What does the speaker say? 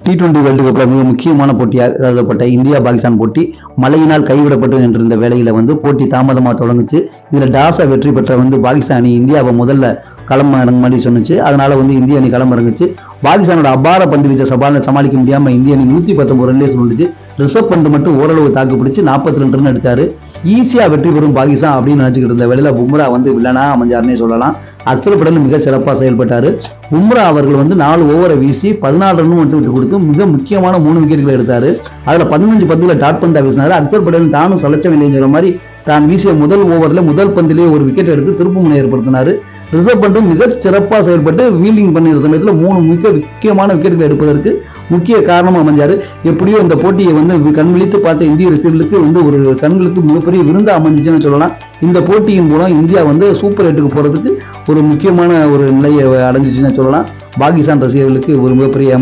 T20 world கப்ல மிக முக்கியமான போட்டியாக கருதப்பட்ட இந்தியா பாகிஸ்தான் போட்டி மழையினால் கைவிடப்பட்டு என்ற வேளையில போட்டி தாமதமாக தொடங்குச்சு. இதுல டாஸை வெற்றி பெற்ற பாகிஸ்தான் அணி இந்தியாவை முதல்ல களம் இறங்க மாதிரி சொன்னுச்சு. அதனால இந்திய அணி களம் இறங்குச்சு. பாகிஸ்தானோட அபார பந்து வீச்ச சமாளிக்க முடியாம இந்திய அணி 119 ரன்லேயே சுருண்டுச்சு. ரிஷப் பண்ட் மட்டும் ஓரளவு தாக்கு பிடிச்சு 42 ரன் எடுத்தாரு. ஈஸியா வெற்றி பெறும் பாகிஸ்தான் அப்படின்னு நினைச்சுக்கிட்டு இருந்த வேளையில பும்ரா வில்லனா அமைஞ்சாருன்னே சொல்லலாம். அக்சர் படேல் மிக சிறப்பாக செயல்பட்டாரு. பும்ரா அவர்கள் 4 ஓவரை வீசி 14 ரன் மட்டும் விட்டு கொடுத்து மிக முக்கியமான 3 விக்கெட்டுகளை எடுத்தாரு. அதுல 15 பந்துல டாட் பந்தா வீசினாரு. அக்சர் படேல் தானும் சலச்சவில்லைங்கிற மாதிரி தான் வீசிய முதல் ஓவர்ல முதல் பந்திலேயே ஒரு விக்கெட் எடுத்து திருப்பு முனை ஏற்படுத்தினாரு. ரிஷப் பண்டும் மிக சிறப்பாக செயல்பட்டு ஃபீல்டிங் பண்ணுற சமயத்துல 3 முக்கியமான விக்கெட்டுகளை எடுப்பதற்கு முக்கிய காரணமா அமைஞ்சாரு. எப்படியோ இந்த போட்டியை கண் விழித்து பார்த்த இந்திய ரசிகர்களுக்கு ஒரு கண்களுக்கு மிகப்பெரிய விருந்தா அமைஞ்சிச்சுன்னு சொல்லலாம். இந்த போட்டியின் மூலம் இந்தியா சூப்பர் 8க்கு போறதுக்கு ஒரு முக்கியமான ஒரு நிலையை அடைஞ்சிச்சுன்னு சொல்லலாம். பாகிஸ்தான் ரசிகர்களுக்கு ஒரு மிகப்பெரிய